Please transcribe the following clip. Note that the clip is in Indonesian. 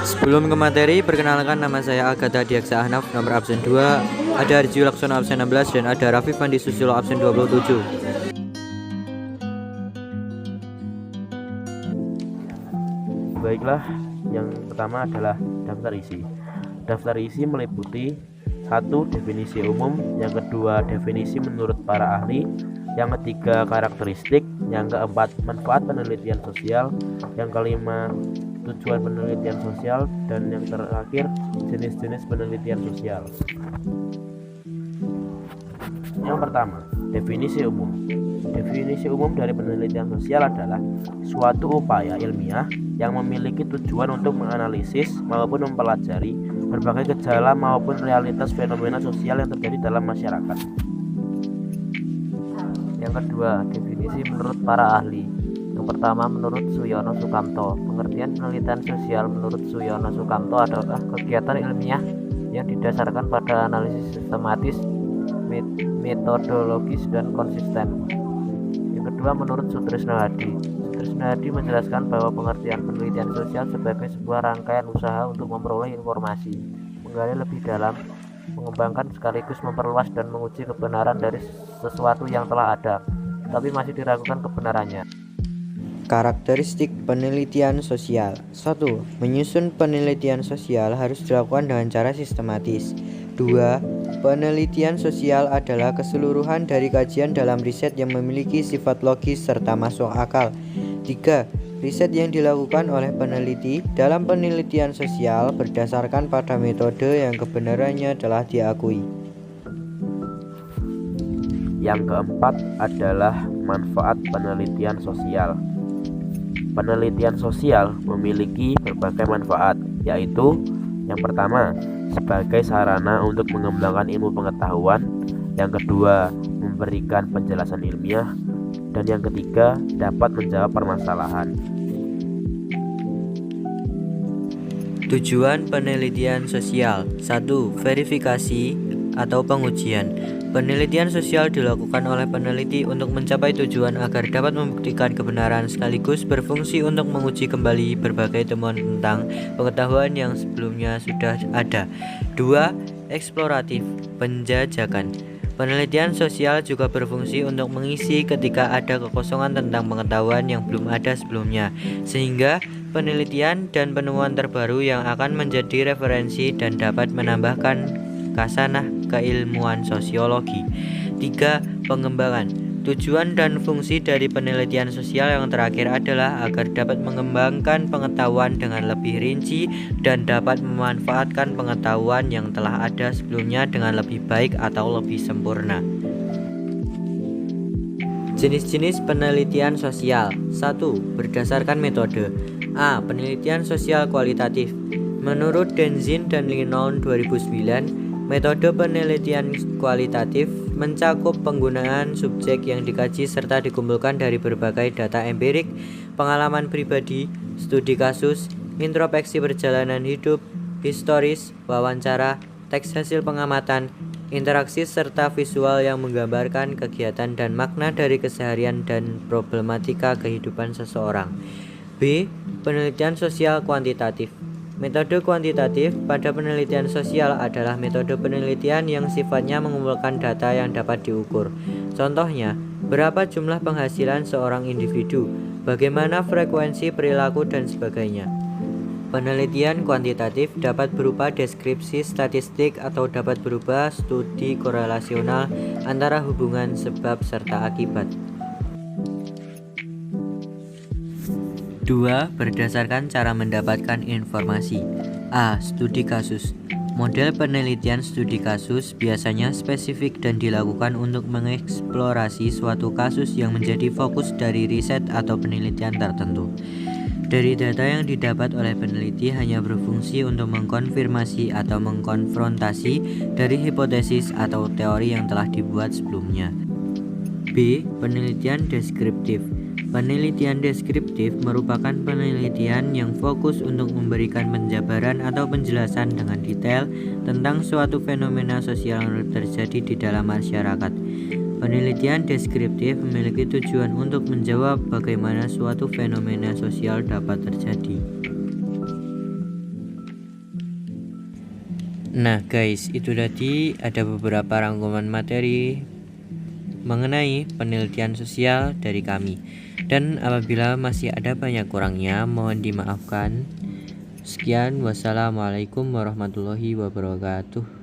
Sebelum ke materi, perkenalkan nama saya Agatha Diaksa Ahnaf, nomor absen 2, ada Arjiu Laksono absen 16, dan ada Rafif Fandi Susilo absen 27. Baiklah, yang pertama adalah daftar isi. Daftar isi meliputi 1. Definisi umum, yang kedua definisi menurut para ahli, yang ketiga karakteristik, yang keempat manfaat penelitian sosial, yang kelima tujuan penelitian sosial, dan yang terakhir jenis-jenis penelitian sosial. Yang pertama, definisi umum. Definisi umum dari penelitian sosial adalah suatu upaya ilmiah yang memiliki tujuan untuk menganalisis maupun mempelajari berbagai gejala maupun realitas fenomena sosial yang terjadi dalam masyarakat. Yang kedua, definisi menurut para ahli. Yang pertama, menurut Suyono Sukamto, pengertian penelitian sosial menurut Suyono Sukamto adalah kegiatan ilmiah yang didasarkan pada analisis sistematis, metodologis, dan konsisten. Yang kedua, menurut Sutrisno Hadi. Sutrisno Hadi menjelaskan bahwa pengertian penelitian sosial sebagai sebuah rangkaian usaha untuk memperoleh informasi, menggali lebih dalam, mengembangkan sekaligus memperluas dan menguji kebenaran dari sesuatu yang telah ada, tapi masih diragukan kebenarannya. Karakteristik penelitian sosial. 1. Menyusun penelitian sosial harus dilakukan dengan cara sistematis. 2. Penelitian sosial adalah keseluruhan dari kajian dalam riset yang memiliki sifat logis serta masuk akal. 3. Riset yang dilakukan oleh peneliti dalam penelitian sosial berdasarkan pada metode yang kebenarannya telah diakui. Yang keempat adalah manfaat penelitian sosial. Penelitian sosial memiliki berbagai manfaat, yaitu yang pertama, sebagai sarana untuk mengembangkan ilmu pengetahuan, yang kedua, memberikan penjelasan ilmiah, dan yang ketiga, dapat menjawab permasalahan. Tujuan penelitian sosial. 1. Verifikasi atau pengujian. Penelitian sosial dilakukan oleh peneliti untuk mencapai tujuan agar dapat membuktikan kebenaran sekaligus berfungsi untuk menguji kembali berbagai temuan tentang pengetahuan yang sebelumnya sudah ada. 2. Eksploratif, penjajakan. Penelitian sosial juga berfungsi untuk mengisi ketika ada kekosongan tentang pengetahuan yang belum ada sebelumnya, sehingga penelitian dan penemuan terbaru yang akan menjadi referensi dan dapat menambahkan kasanah keilmuan sosiologi. 3. Pengembangan. Tujuan dan fungsi dari penelitian sosial yang terakhir adalah agar dapat mengembangkan pengetahuan dengan lebih rinci dan dapat memanfaatkan pengetahuan yang telah ada sebelumnya dengan lebih baik atau lebih sempurna. Jenis-jenis penelitian sosial. 1. Berdasarkan metode. A. Penelitian sosial kualitatif. Menurut Denzin dan Linoln 2009, metode penelitian kualitatif mencakup penggunaan subjek yang dikaji serta dikumpulkan dari berbagai data empirik, pengalaman pribadi, studi kasus, introspeksi perjalanan hidup, historis, wawancara, teks hasil pengamatan, interaksi serta visual yang menggambarkan kegiatan dan makna dari keseharian dan problematika kehidupan seseorang. B. Penelitian sosial kuantitatif. Metode kuantitatif pada penelitian sosial adalah metode penelitian yang sifatnya mengumpulkan data yang dapat diukur. Contohnya, berapa jumlah penghasilan seorang individu, bagaimana frekuensi perilaku, dan sebagainya. Penelitian kuantitatif dapat berupa deskripsi statistik atau dapat berupa studi korelasional antara hubungan sebab serta akibat. 2. Berdasarkan cara mendapatkan informasi. A. Studi kasus. Model penelitian studi kasus biasanya spesifik dan dilakukan untuk mengeksplorasi suatu kasus yang menjadi fokus dari riset atau penelitian tertentu. Dari data yang didapat oleh peneliti hanya berfungsi untuk mengkonfirmasi atau mengkonfrontasi dari hipotesis atau teori yang telah dibuat sebelumnya. B. Penelitian deskriptif. Penelitian deskriptif merupakan penelitian yang fokus untuk memberikan penjabaran atau penjelasan dengan detail tentang suatu fenomena sosial yang terjadi di dalam masyarakat. Penelitian deskriptif memiliki tujuan untuk menjawab bagaimana suatu fenomena sosial dapat terjadi. Nah guys, itu tadi ada beberapa rangkuman materi mengenai penelitian sosial dari kami. Dan apabila masih ada banyak kurangnya, mohon dimaafkan. Sekian, wassalamualaikum warahmatullahi wabarakatuh.